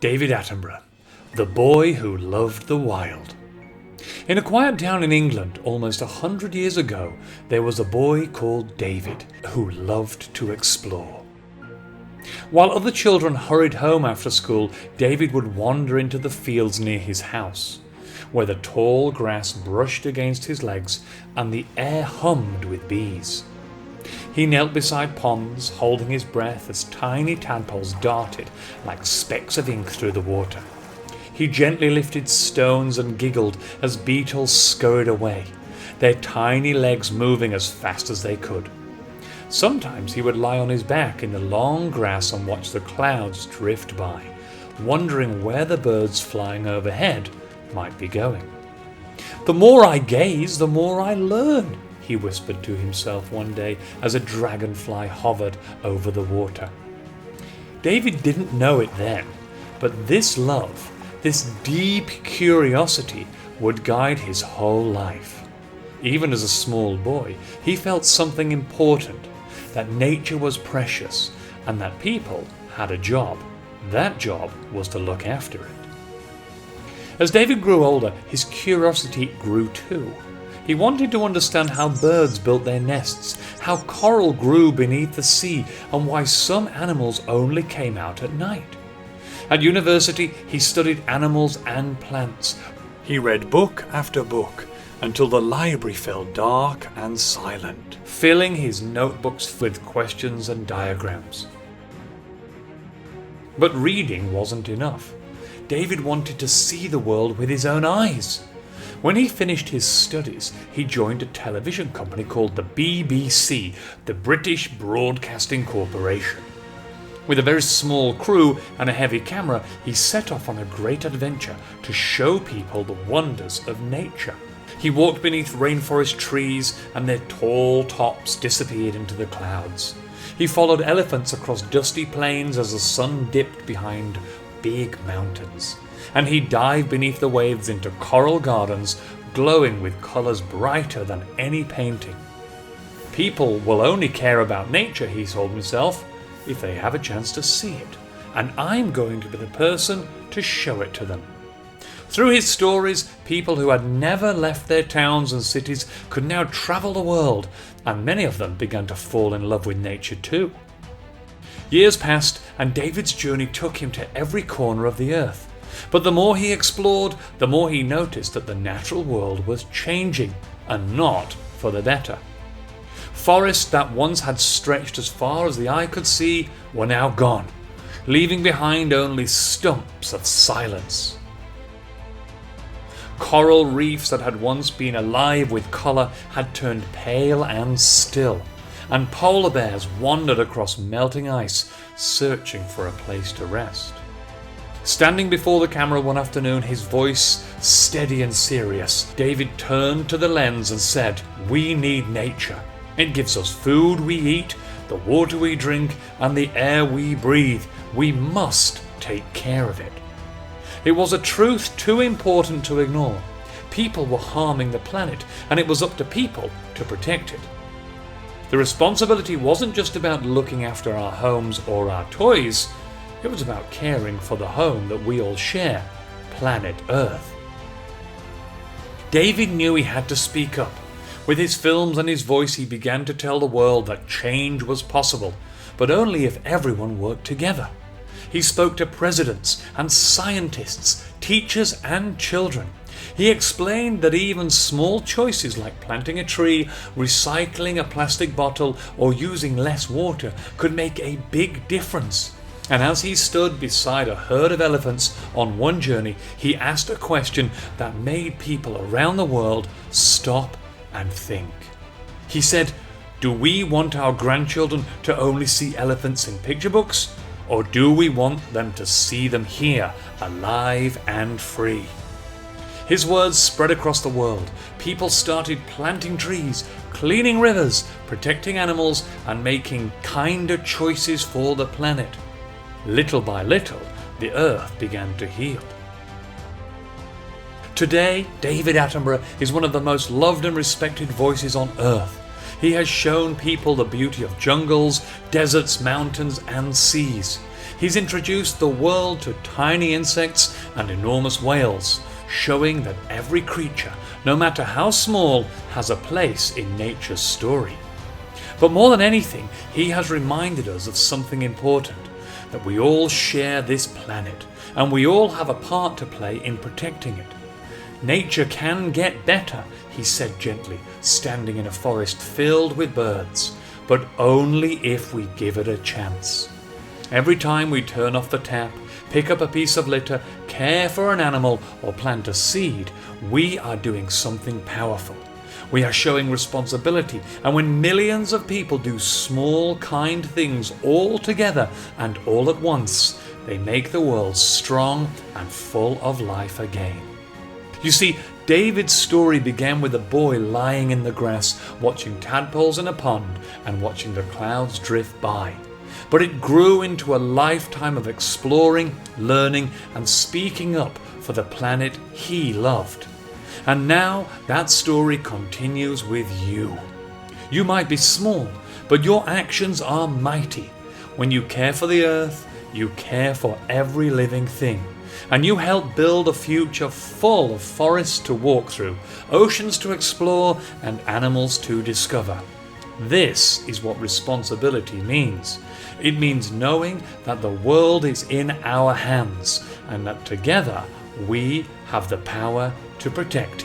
David Attenborough, the boy who loved the wild. In a quiet town in England, almost 100 years ago, there was a boy called David who loved to explore. While other children hurried home after school, David would wander into the fields near his house, where the tall grass brushed against his legs and the air hummed with bees. He knelt beside ponds, holding his breath as tiny tadpoles darted like specks of ink through the water. He gently lifted stones and giggled as beetles scurried away, their tiny legs moving as fast as they could. Sometimes he would lie on his back in the long grass and watch the clouds drift by, wondering where the birds flying overhead might be going. "The more I gaze, the more I learn," he whispered to himself one day as a dragonfly hovered over the water. David didn't know it then, but this love, this deep curiosity, would guide his whole life. Even as a small boy, he felt something important, that nature was precious and that people had a job. That job was to look after it. As David grew older, his curiosity grew too. He wanted to understand how birds built their nests, how coral grew beneath the sea, and why some animals only came out at night. At university, he studied animals and plants. He read book after book until the library felt dark and silent, filling his notebooks with questions and diagrams. But reading wasn't enough. David wanted to see the world with his own eyes. When he finished his studies, he joined a television company called the BBC, the British Broadcasting Corporation. With a very small crew and a heavy camera, he set off on a great adventure to show people the wonders of nature. He walked beneath rainforest trees and their tall tops disappeared into the clouds. He followed elephants across dusty plains as the sun dipped behind big mountains. And he dived beneath the waves into coral gardens glowing with colours brighter than any painting. People will only care about nature, he told himself, if they have a chance to see it, and I'm going to be the person to show it to them. Through his stories, people who had never left their towns and cities could now travel the world, and many of them began to fall in love with nature too. Years passed, and David's journey took him to every corner of the earth. But the more he explored, the more he noticed that the natural world was changing, and not for the better. Forests that once had stretched as far as the eye could see were now gone, leaving behind only stumps of silence. Coral reefs that had once been alive with colour had turned pale and still, and polar bears wandered across melting ice, searching for a place to rest. Standing before the camera one afternoon, his voice steady and serious, David turned to the lens and said, "We need nature. It gives us food we eat, the water we drink, and the air we breathe. We must take care of it." It was a truth too important to ignore. People were harming the planet, and it was up to people to protect it. The responsibility wasn't just about looking after our homes or our toys. It was about caring for the home that we all share, planet Earth. David knew he had to speak up. With his films and his voice, he began to tell the world that change was possible, but only if everyone worked together. He spoke to presidents and scientists, teachers and children. He explained that even small choices like planting a tree, recycling a plastic bottle, or using less water could make a big difference. And as he stood beside a herd of elephants on one journey, he asked a question that made people around the world stop and think. He said, "Do we want our grandchildren to only see elephants in picture books? Or do we want them to see them here, alive and free?" His words spread across the world. People started planting trees, cleaning rivers, protecting animals, and making kinder choices for the planet. Little by little, the earth began to heal. Today, David Attenborough is one of the most loved and respected voices on earth. He has shown people the beauty of jungles, deserts, mountains, and seas. He's introduced the world to tiny insects and enormous whales, showing that every creature, no matter how small, has a place in nature's story. But more than anything, he has reminded us of something important, that we all share this planet, and we all have a part to play in protecting it. Nature can get better, he said gently, standing in a forest filled with birds, but only if we give it a chance. Every time we turn off the tap, pick up a piece of litter, care for an animal, or plant a seed, we are doing something powerful. We are showing responsibility, and when millions of people do small, kind things all together and all at once, they make the world strong and full of life again. You see, David's story began with a boy lying in the grass, watching tadpoles in a pond and watching the clouds drift by. But it grew into a lifetime of exploring, learning, and speaking up for the planet he loved. And now that story continues with you. You might be small, but your actions are mighty. When you care for the earth, you care for every living thing. And you help build a future full of forests to walk through, oceans to explore, and animals to discover. This is what responsibility means. It means knowing that the world is in our hands and that together we have the power to protect it.